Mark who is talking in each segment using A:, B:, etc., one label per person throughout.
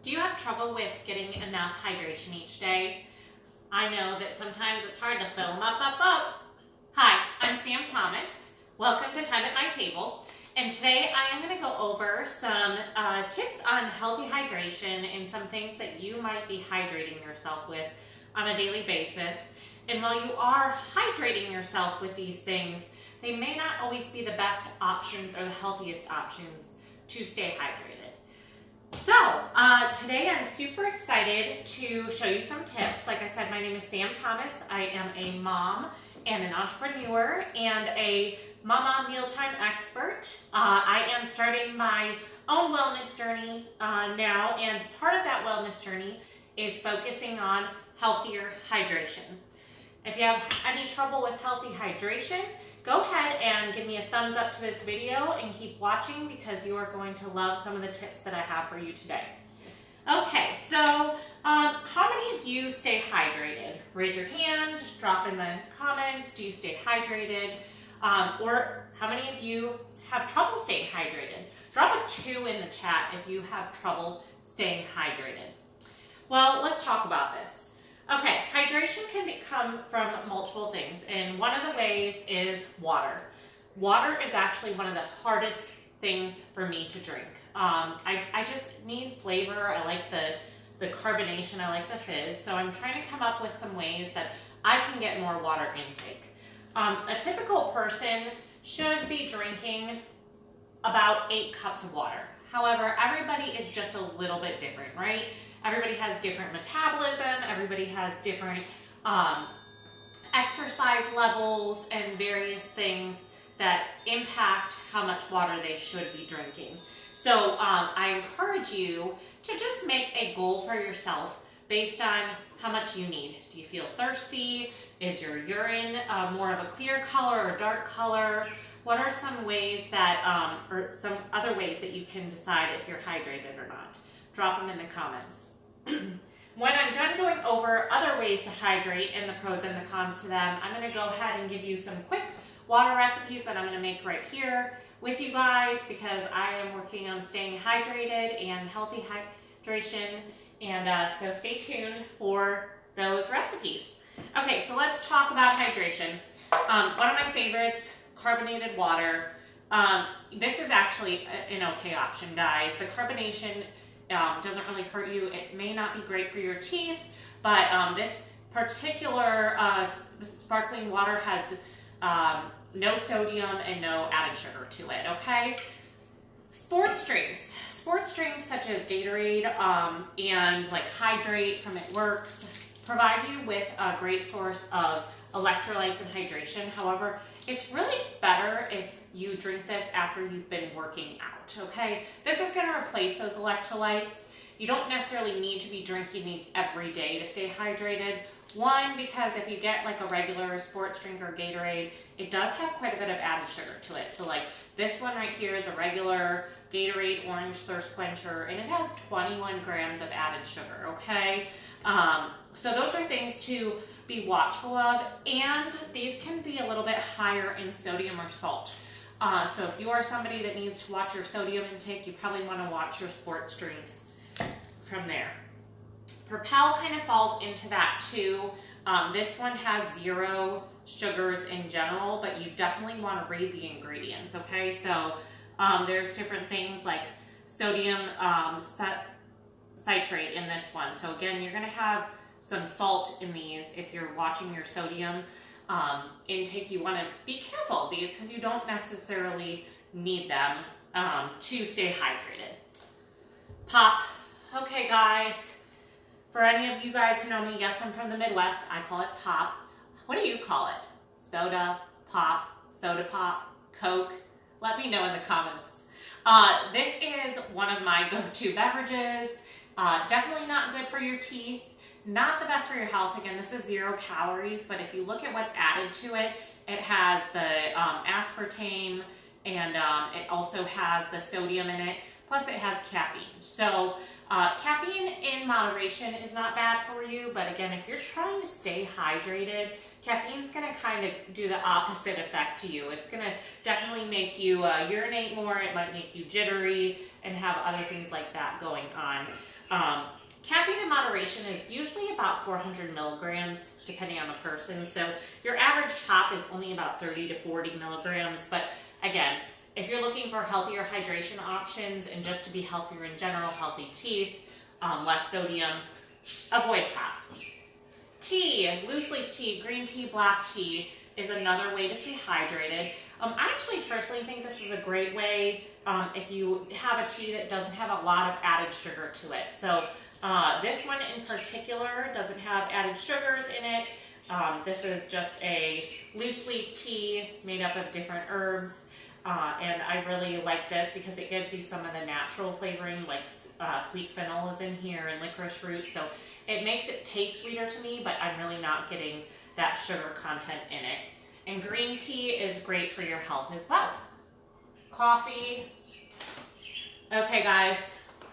A: Do you have trouble with getting enough hydration each day? I know that sometimes it's hard to fill them up. Hi, I'm Sam Thomas. Welcome to Time at My Table. And today I am going to go over some tips on healthy hydration and some things that you might be hydrating yourself with on a daily basis. And while you are hydrating yourself with these things, they may not always be the best options or the healthiest options to stay hydrated. So today I'm super excited to show you some tips. Like I said, my name is Sam Thomas. I am a mom and an entrepreneur and a mama mealtime expert. I am starting my own wellness journey now, and part of that wellness journey is focusing on healthier hydration. If you have any trouble with healthy hydration, go ahead and give me a thumbs up to this video and keep watching because you are going to love some of the tips that I have for you today. Okay, so how many of you stay hydrated? Raise your hand, just drop in the comments. Do you stay hydrated? Or how many of you have trouble staying hydrated? Drop a 2 in the chat if you have trouble staying hydrated. Well, let's talk about this. Okay, hydration can come from multiple things, and one of the ways is water. Water is actually one of the hardest things for me to drink. I just need flavor. I like the carbonation. I like the fizz. So I'm trying to come up with some ways that I can get more water intake. A typical person should be drinking about 8 cups of water. However, everybody is just a little bit different, right? Everybody has different metabolism, everybody has different exercise levels and various things that impact how much water they should be drinking. So I encourage you to just make a goal for yourself based on how much you need. Do you feel thirsty? Is your urine more of a clear color or dark color? What are some ways that, or some other ways that you can decide if you're hydrated or not? Drop them in the comments. When I'm done going over other ways to hydrate and the pros and the cons to them, I'm going to go ahead and give you some quick water recipes that I'm going to make right here with you guys because I am working on staying hydrated and healthy hydration, and so stay tuned for those recipes. Okay, so let's talk about hydration. One of my favorites, carbonated water. This is actually an okay option, guys. The carbonation doesn't really hurt you. It may not be great for your teeth, but this particular sparkling water has no sodium and no added sugar to it, okay? Sports drinks. Sports drinks such as Gatorade and like Hydrate from It Works provide you with a great source of electrolytes and hydration. However, it's really better if you drink this after you've been working out, okay? This is gonna replace those electrolytes. You don't necessarily need to be drinking these every day to stay hydrated. One, because if you get like a regular sports drink or Gatorade, it does have quite a bit of added sugar to it. So like this one right here is a regular Gatorade Orange Thirst Quencher, and it has 21 grams of added sugar, okay? So those are things to be watchful of, and these can be a little bit higher in sodium or salt. So if you are somebody that needs to watch your sodium intake, you probably want to watch your sports drinks from there. Propel kind of falls into that too. This one has 0 sugars in general, but you definitely want to read the ingredients, okay? So there's different things like sodium citrate in this one. So again, you're going to have some salt in these. If you're watching your sodium intake, you want to be careful of these because you don't necessarily need them to stay hydrated. Pop. Okay, guys. For any of you guys who know me, yes, I'm from the Midwest. I call it pop. What do you call it? Soda pop, Coke? Let me know in the comments. This is one of my go-to beverages. Definitely not good for your teeth. Not the best for your health. Again, this is 0 calories, but if you look at what's added to it, it has the aspartame, and it also has the sodium in it. plus it has caffeine. So caffeine in moderation is not bad for you, but again, if you're trying to stay hydrated, caffeine's going to kind of do the opposite effect to you. It's going to definitely make you urinate more. It might make you jittery and have other things like that going on. Caffeine in moderation is usually about 400 milligrams, depending on the person. So your average top is only about 30 to 40 milligrams. But again, if you're looking for healthier hydration options and just to be healthier in general, healthy teeth, less sodium, avoid pop. Tea, loose leaf tea, green tea, black tea is another way to stay hydrated. I actually personally think this is a great way if you have a tea that doesn't have a lot of added sugar to it. So this one in particular doesn't have added sugars in it. This is just a loose leaf tea made up of different herbs. And I really like this because it gives you some of the natural flavoring, like sweet fennel is in here and licorice root. So it makes it taste sweeter to me, but I'm really not getting that sugar content in it. And green tea is great for your health as well. Coffee. Okay guys,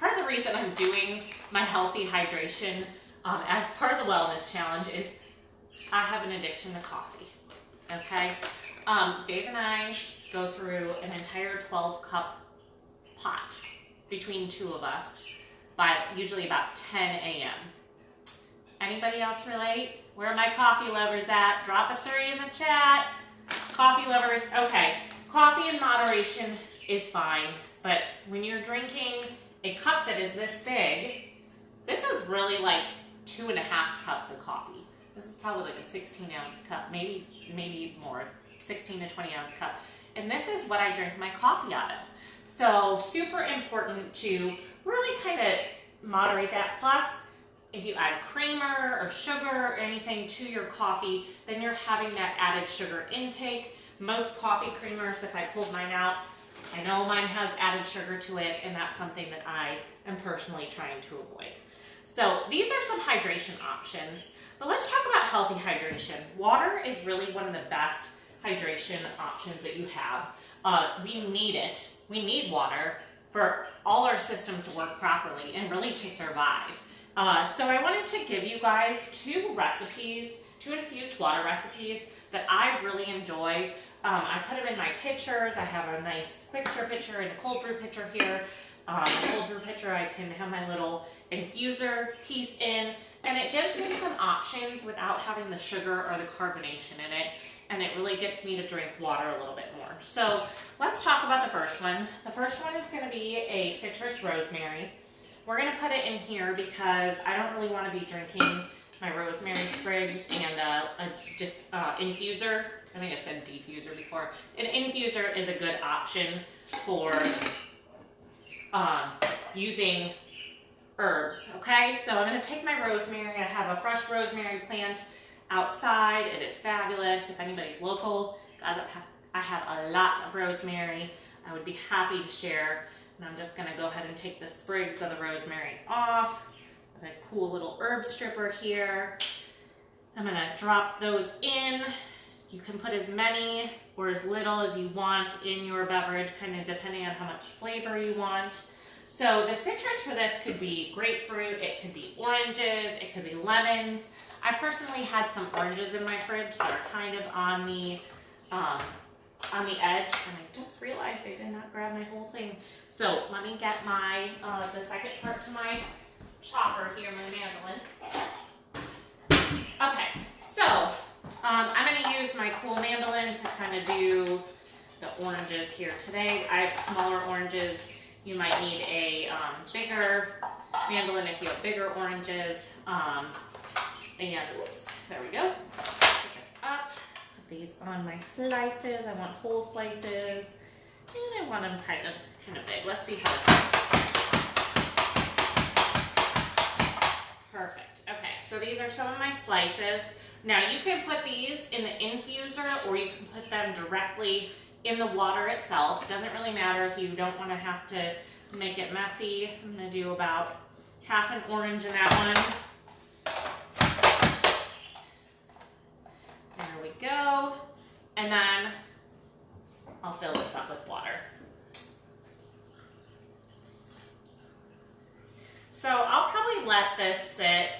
A: part of the reason I'm doing my healthy hydration as part of the wellness challenge is I have an addiction to coffee, okay? Dave and I go through an entire 12-cup pot between two of us by usually about 10 a.m. Anybody else relate? Where are my coffee lovers at? Drop a 3 in the chat. Coffee lovers, okay. Coffee in moderation is fine, but when you're drinking a cup that is this big, this is really like 2.5 cups of coffee. This is probably like a 16-ounce cup, maybe more, 16 to 20-ounce cup. And this is what I drink my coffee out of. So super important to really kind of moderate that. Plus, if you add creamer or sugar or anything to your coffee, then you're having that added sugar intake. Most coffee creamers, if I pulled mine out, I know mine has added sugar to it, and that's something that I am personally trying to avoid. So these are some hydration options, but let's talk about healthy hydration. Water is really one of the best hydration options that you have. We need it. We need water for all our systems to work properly and really to survive. So I wanted to give you guys two infused water recipes that I really enjoy. I put them in my pitchers. I have a nice quick stir pitcher and a cold brew pitcher here. The cold brew pitcher, I can have my little infuser piece in, and it gives me some options without having the sugar or the carbonation in it, and it really gets me to drink water a little bit more. So let's talk about the first one. The first one is going to be a citrus rosemary. We're going to put it in here because I don't really want to be drinking my rosemary sprigs and infuser. I think I've said diffuser before. An infuser is a good option for using herbs, okay? So I'm going to take my rosemary. I have a fresh rosemary plant outside. It is fabulous. If anybody's local, I have a lot of rosemary. I would be happy to share. And I'm just going to go ahead and take the sprigs of the rosemary off. I have a cool little herb stripper here. I'm going to drop those in. You can put as many or as little as you want in your beverage, kind of depending on how much flavor you want. So the citrus for this could be grapefruit, it could be oranges, it could be lemons. I personally had some oranges in my fridge that are kind of on the edge, and I just realized I did not grab my whole thing. So let me get my the second part to my chopper here, my mandolin. Okay, so I'm going to use my cool mandolin to kind of do the oranges here today. I have smaller oranges. You might need a bigger mandolin if you have bigger oranges. And whoops, there we go. Pick this up, put these on my slices. I want whole slices, and I want them kind of big. Let's see how this goes. Perfect. Okay, so these are some of my slices. Now you can put these in the infuser, or you can put them directly in the water itself. Doesn't really matter if you don't want to have to make it messy. I'm going to do about half an orange in that one. There we go. And then I'll fill this up with water. let this sit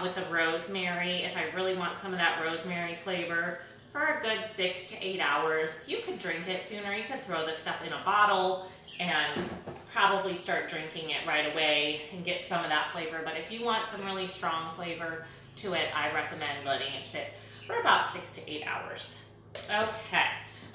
A: with the rosemary, if I really want some of that rosemary flavor, for a good 6 to 8 hours. You could drink it sooner. You could throw this stuff in a bottle and probably start drinking it right away and get some of that flavor. But if you want some really strong flavor to it, I recommend letting it sit for about 6 to 8 hours. Okay,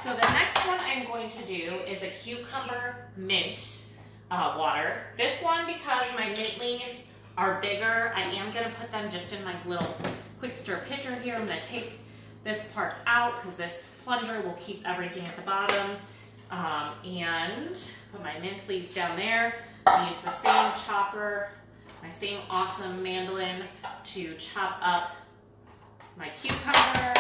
A: so the next one I'm going to do is a cucumber mint water. This one, because my mint leaves are bigger, I am going to put them just in my little quick stir pitcher here. I'm going to take this part out because this plunger will keep everything at the bottom, and put my mint leaves down there. I use the same chopper, my same awesome mandolin to chop up my cucumber.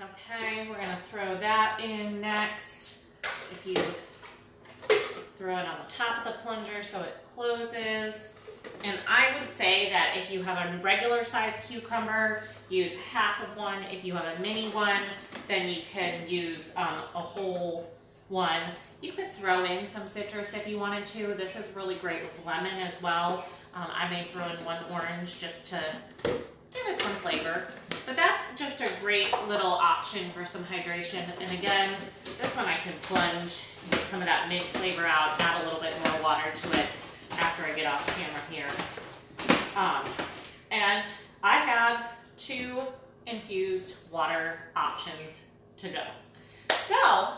A: Okay, we're gonna throw that in next. If you throw it on the top of the plunger so it closes. And I would say that if you have a regular sized cucumber, use half of one. If you have a mini one, then you can use a whole one. You could throw in some citrus if you wanted to. This is really great with lemon as well. I may throw in one orange just to give it some flavor. But that's just a great little option for some hydration. And again, this one I can plunge, get some of that mint flavor out, add a little bit more water to it after I get off camera here. And I have 2 infused water options to go. So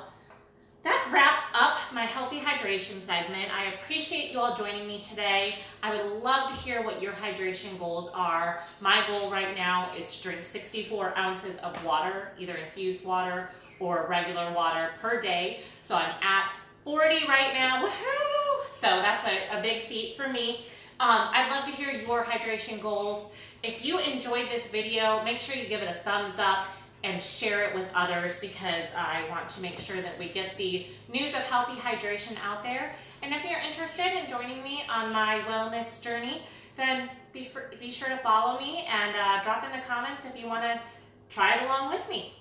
A: that wraps up my healthy hydration segment. I appreciate you all joining me today. I would love to hear what your hydration goals are. My goal right now is to drink 64 ounces of water, either infused water or regular water per day. So I'm at 40 right now. Woohoo! So that's a big feat for me. I'd love to hear your hydration goals. If you enjoyed this video, make sure you give it a thumbs up and share it with others, because I want to make sure that we get the news of healthy hydration out there. And if you're interested in joining me on my wellness journey, then be sure to follow me and drop in the comments if you want to try it along with me.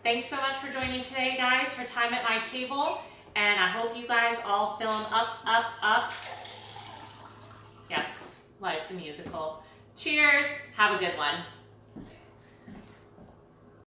A: Thanks so much for joining today, guys, for Time at My Table. And I hope you guys all film up. Yes, life's a musical. Cheers. Have a good one.